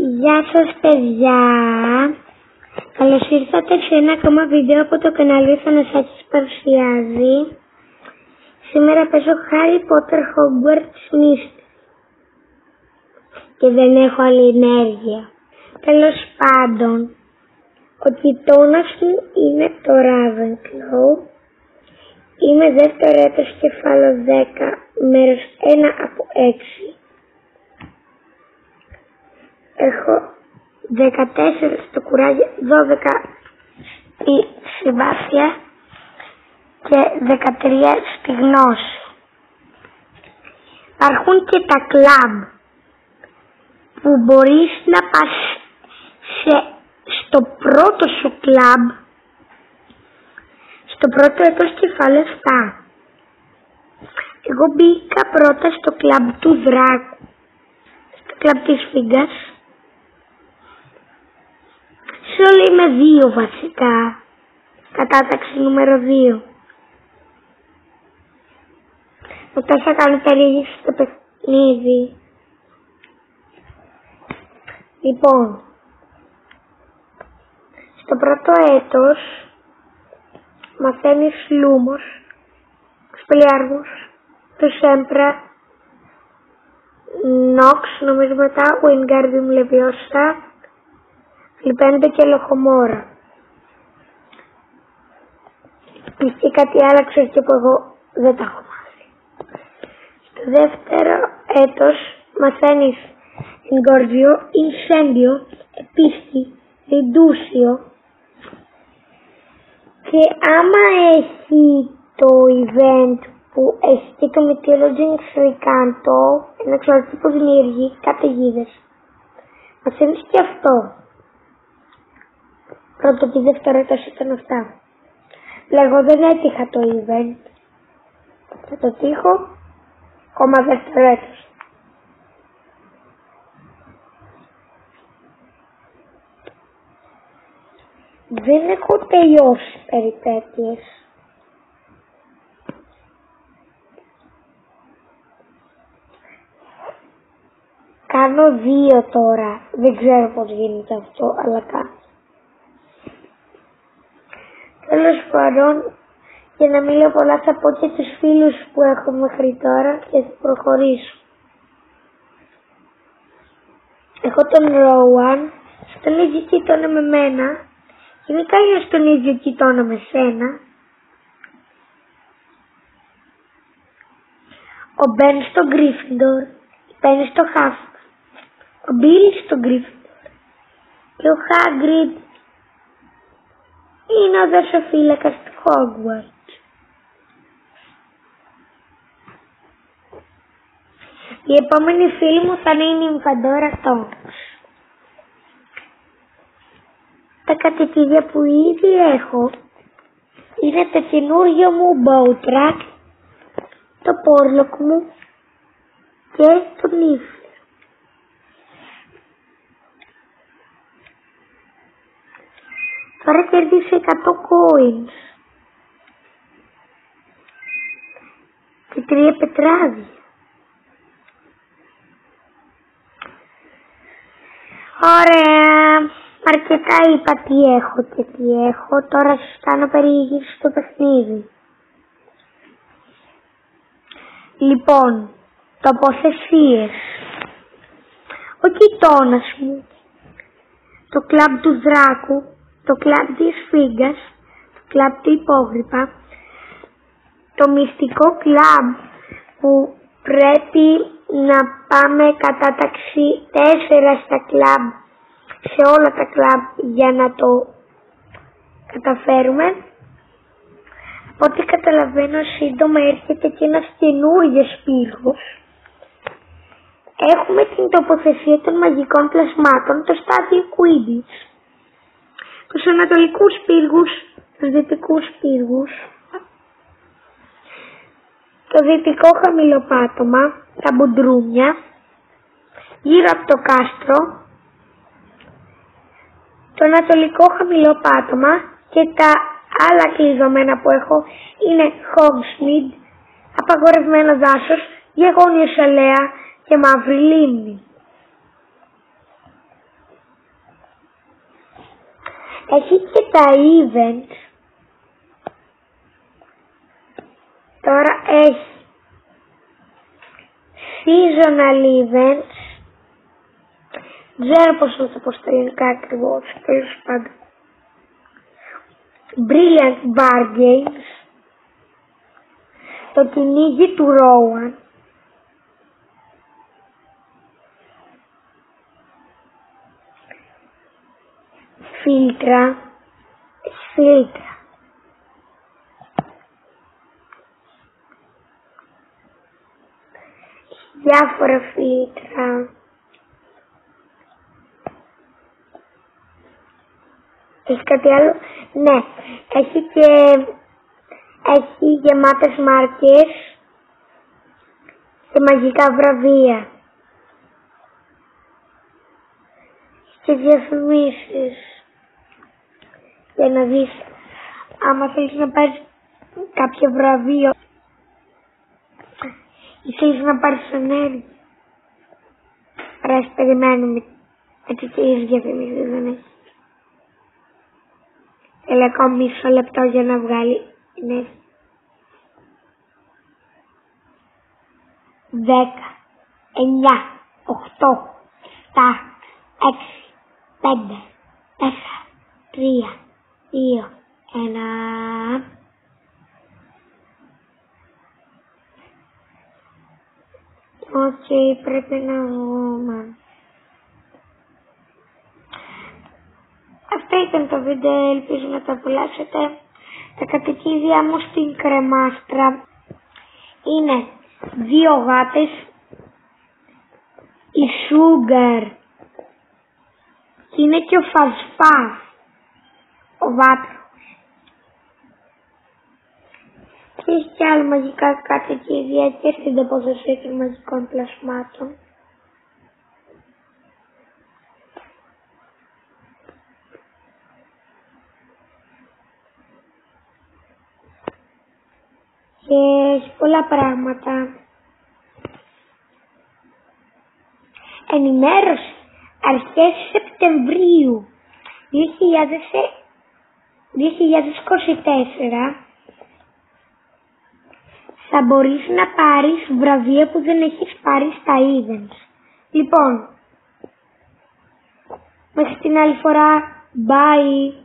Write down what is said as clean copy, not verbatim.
Γεια σας παιδιά, καλώς ήρθατε σε ένα ακόμα βίντεο από το κανάλι ο Θανασάκης παρουσιάζει. Σήμερα παίζω Harry Potter Hogwarts Mystery και δεν έχω άλλη ενέργεια. Τέλος πάντων, ο γειτόνας μου είναι το Ravenclaw. Είμαι δεύτερο έτος κεφάλαιο 10, μέρος 1 από 6. Έχω 14 στο κουράγιο, 12 στη συμπάθεια και 13 στη γνώση. Υπάρχουν και τα κλαμπ που μπορείς να πας στο πρώτο σου κλαμπ, στο πρώτο έτος κεφάλαιο 7. Εγώ μπήκα πρώτα στο κλαμπ του δράκου, στο κλαμπ της φίγκας. Σε όλα είμαι 2 βασικά, κατάταξη νούμερο 2. Μετά θα κάνω περίγηση στο παιχνίδι. Λοιπόν, στο πρώτο έτος μαθαίνεις Λούμος, Σπελιάργους, τους Έμπρα, Νόξ, νομίζω μετά, Wingardium Leviosa, Λιπέντε και Λοχομόρα. Ή κάτι άλλαξε και που εγώ δεν τα έχω μάθει. Στο δεύτερο έτος μαθαίνεις Wingardium, Incendio, Επίστη, Βιντούσιο. Και άμα έχει το event που έχει και το Mythology Extravaganza, ένα εξωτερικό που δημιουργεί καταιγίδες, μαθαίνεις και αυτό. Πρώτο και δεύτερο έτος ήταν αυτά. Εγώ δεν έτυχα το event. Θα το τύχω ακόμα δεύτερο έτος. Δεν έχω τελειώσει περιπέτειες. Κάνω 2 τώρα. Δεν ξέρω πώς γίνεται αυτό, αλλά κάνω. Τέλος πάντων, για να μην λέω πολλά θα πω και τους φίλους που έχω μέχρι τώρα και θα προχωρήσω. Έχω τον Ρόουαν, στον ίδιο κοιτώνα με μένα, γενικά είναι στον ίδιο κοιτώνα με σένα. Ο Μπεν στο Γκρίφιντορ, η Πέννη στο Χάφμαν, ο Μπίλ στο Γκρίφιντορ και ο Χάγκριντ είναι ο δεσοφύλακας του Hogwarts. Η επόμενη φίλη μου θα είναι η Νυμφαντόρα Τόνος. Τα κατοικίδια που ήδη έχω είναι το καινούργιο μου Bowtrack, το Porlock μου και το Νύφλιο. Τώρα κέρδισε 100 coins και 3 πετράδια. Ωραία, αρκετά είπα τι έχω και τι έχω. Τώρα σας κάνω περιήγηση στο παιχνίδι. Λοιπόν, τοποθεσίες. Ο γειτόνας μου, το κλαμπ του δράκου, το κλαμπ της φίγκας, το κλαμπ του υπόγρυπα, το μυστικό κλαμπ που πρέπει να πάμε κατάταξη 4 στα κλαμπ, σε όλα τα κλαμπ για να το καταφέρουμε. Από ό,τι καταλαβαίνω σύντομα έρχεται και ένας καινούργιος πύργος. Έχουμε την τοποθεσία των μαγικών πλασμάτων, το στάδιο Quidditch, τους ανατολικούς πύργους, τους δυτικούς πύργους, το δυτικό χαμηλοπάτωμα, τα μπουντρούμια, γύρω από το κάστρο, το ανατολικό χαμηλοπάτωμα και τα άλλα κλειδωμένα που έχω είναι Hogsmeade, απαγορευμένο δάσος, γεγόνιος αλέα και μαύρη λίμνη. Έχει και τα events. Τώρα έχει seasonal events. Δεν ξέρω πώς θα το πω στα ελληνικά ακριβώς, τέλος πάντων. Brilliant bargains. Το κυνήγι του Rowan. Φίλτρα. Διάφορα φίλτρα. Έχει κάτι άλλο? Ναι. Έχει γεμάτες μάρκες και μαγικά βραβεία. Και διαφημίσεις. Για να δεις άμα θέλεις να πάρεις κάποιο βραβείο ή θέλεις να πάρεις ενέργεια. Ωραία, περιμένουμε. Έτσι και οι διαφημίσεις δεν έχει. Θέλει ακόμα μισό λεπτό για να βγάλει. Ναι. 10, 9, 8, 7, 6, 5, 4, 3, 2, 1. Οκ, πρέπει να βγούμε. Αυτό ήταν το βίντεο, ελπίζω να το απολαύσετε. Τα κατοικίδια μου στην κρεμάστρα είναι 2 γάτες, η Sugar και είναι και ο Φασφάς, ο βάτρος. Και έχει και άλλα μαγικά κατοικίδια και στην τοποθεσία των μαγικών πλασμάτων. Και έχει πολλά πράγματα. Ενημέρωση αρχές Σεπτεμβρίου 2024 θα μπορείς να πάρεις βραβεία που δεν έχεις πάρει στα events. Λοιπόν, μέχρι την άλλη φορά, bye!